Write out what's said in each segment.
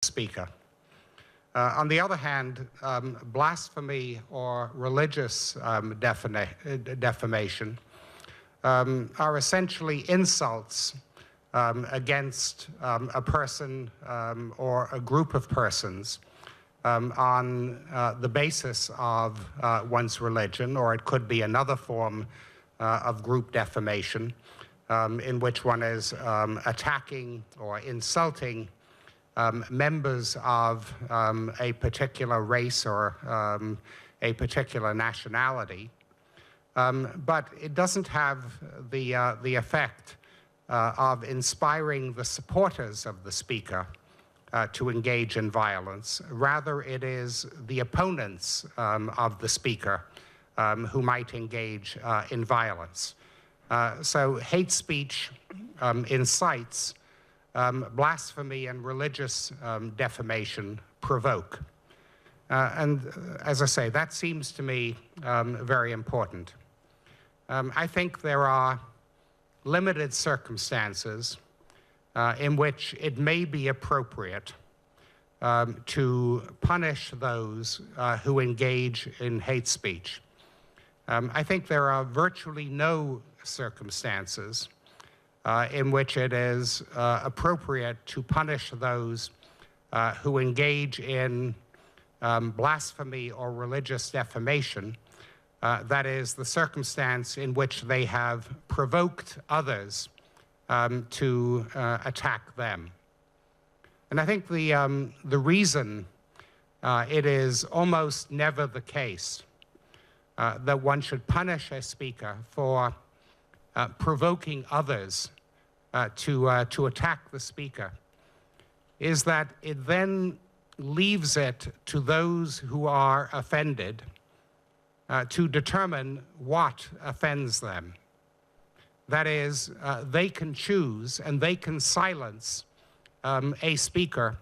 speaker. On the other hand, blasphemy or religious defamation are essentially insults against a person or a group of persons on the basis of one's religion, or it could be another form of group defamation in which one is attacking or insulting members of a particular race or a particular nationality, but it doesn't have the effect of inspiring the supporters of the speaker to engage in violence. Rather, it is the opponents of the speaker who might engage in violence. So hate speech incites, blasphemy and religious defamation provoke. And as I say, that seems to me very important. I think there are limited circumstances in which it may be appropriate to punish those who engage in hate speech. I think there are virtually no circumstances in which it is appropriate to punish those who engage in blasphemy or religious defamation. That is, the circumstance in which they have provoked others to attack them. And I think the reason it is almost never the case that one should punish a speaker for provoking others to attack the speaker is that it then leaves it to those who are offended to determine what offends them. That is, they can choose and they can silence a speaker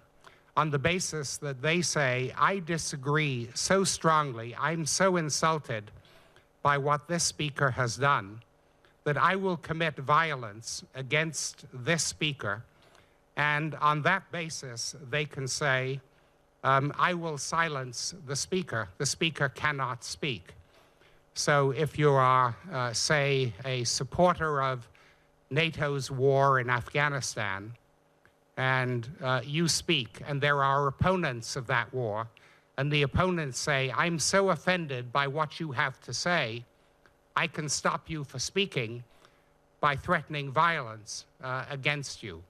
on the basis that they say, I disagree so strongly, I'm so insulted by what this speaker has done, that I will commit violence against this speaker, and on that basis, they can say, I will silence the speaker. The speaker cannot speak. So if you are, say, a supporter of NATO's war in Afghanistan, and you speak, and there are opponents of that war, and the opponents say, I'm so offended by what you have to say, I can stop you for speaking by threatening violence against you.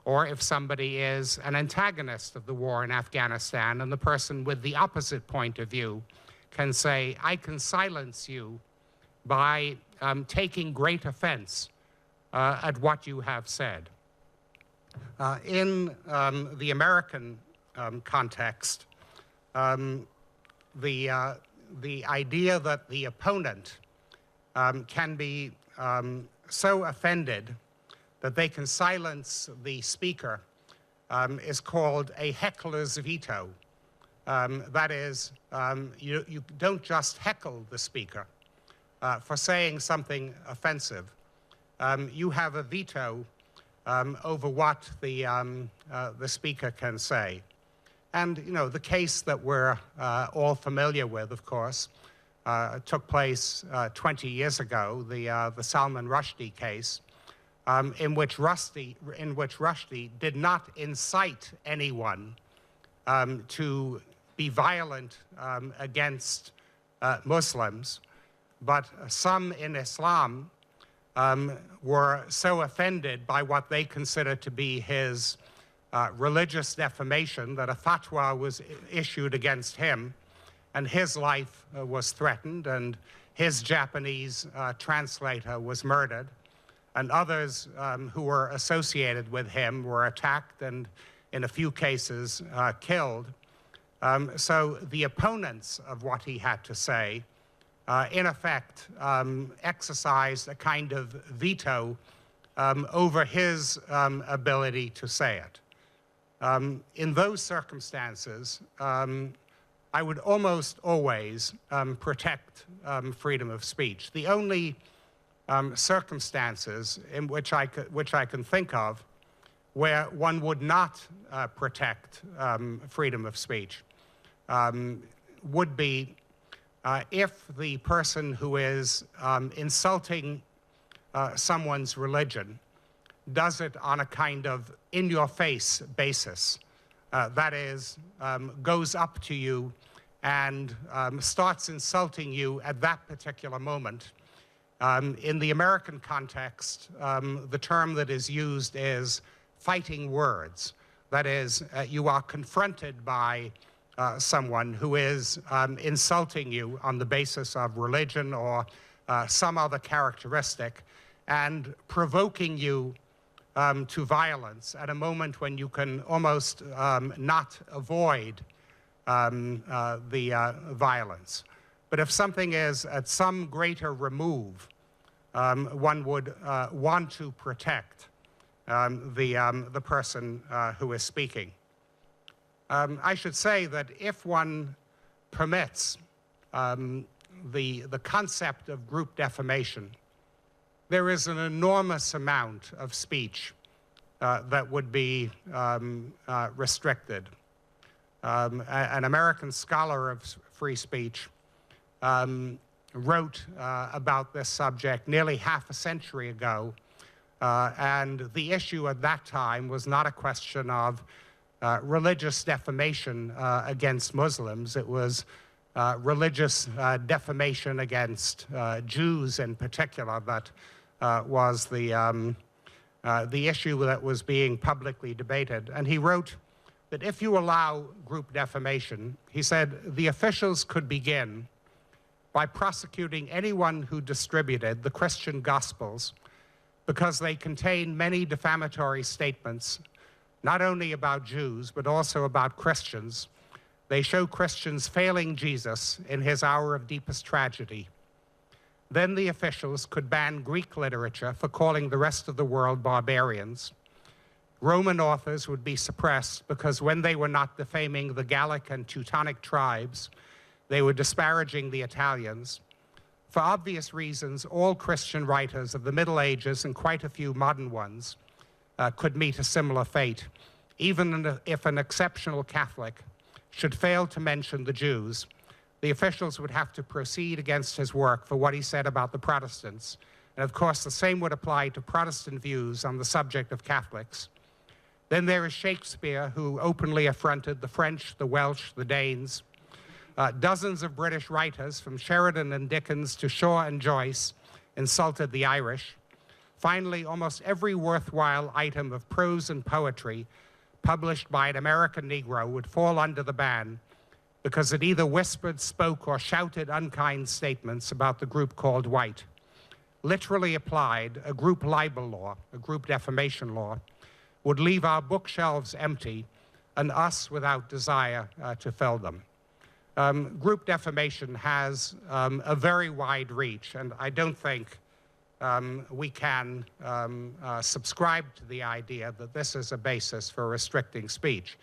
Or if somebody is an antagonist of the war in Afghanistan and the person with the opposite point of view can say, I can silence you by taking great offense at what you have said. In the American context, the idea that the opponent can be so offended that they can silence the speaker is called a heckler's veto. That is, you don't just heckle the speaker for saying something offensive. You have a veto over what the speaker can say. And, you know, the case that we're all familiar with, of course, took place 20 years ago, the Salman Rushdie case, in which Rushdie did not incite anyone to be violent against Muslims, but some in Islam were so offended by what they considered to be his religious defamation that a fatwa was issued against him, and his life was threatened, and his Japanese translator was murdered, and others who were associated with him were attacked and, in a few cases, killed. So the opponents of what he had to say, in effect, exercised a kind of veto over his ability to say it. In those circumstances, I would almost always protect freedom of speech. The only circumstances in which I can think of where one would not protect freedom of speech would be if the person who is insulting someone's religion does it on a kind of in-your-face basis. That is, goes up to you and starts insulting you at that particular moment. In the American context, the term that is used is fighting words. That is, you are confronted by someone who is insulting you on the basis of religion or some other characteristic and provoking you to violence at a moment when you can almost not avoid the violence. But if something is at some greater remove, one would want to protect the person who is speaking. I should say that if one permits the concept of group defamation, there is an enormous amount of speech that would be restricted. An American scholar of free speech wrote about this subject nearly half a century ago, and the issue at that time was not a question of religious defamation against Muslims. It was religious defamation against Jews in particular that was the issue that was being publicly debated. And he wrote that if you allow group defamation, he said, the officials could begin by prosecuting anyone who distributed the Christian Gospels because they contain many defamatory statements, not only about Jews, but also about Christians. They show Christians failing Jesus in his hour of deepest tragedy. Then the officials could ban Greek literature for calling the rest of the world barbarians. Roman authors would be suppressed because when they were not defaming the Gallic and Teutonic tribes, they were disparaging the Italians. For obvious reasons, all Christian writers of the Middle Ages and quite a few modern ones could meet a similar fate, even if an exceptional Catholic should fail to mention the Jews. The officials would have to proceed against his work for what he said about the Protestants. And of course, the same would apply to Protestant views on the subject of Catholics. Then there is Shakespeare, who openly affronted the French, the Welsh, the Danes. Dozens of British writers, from Sheridan and Dickens to Shaw and Joyce, insulted the Irish. Finally, almost every worthwhile item of prose and poetry published by an American Negro would fall under the ban because it either whispered, spoke, or shouted unkind statements about the group called white. Literally applied, a group libel law, a group defamation law, would leave our bookshelves empty and us without desire to fill them. Group defamation has a very wide reach, and I don't think we can subscribe to the idea that this is a basis for restricting speech.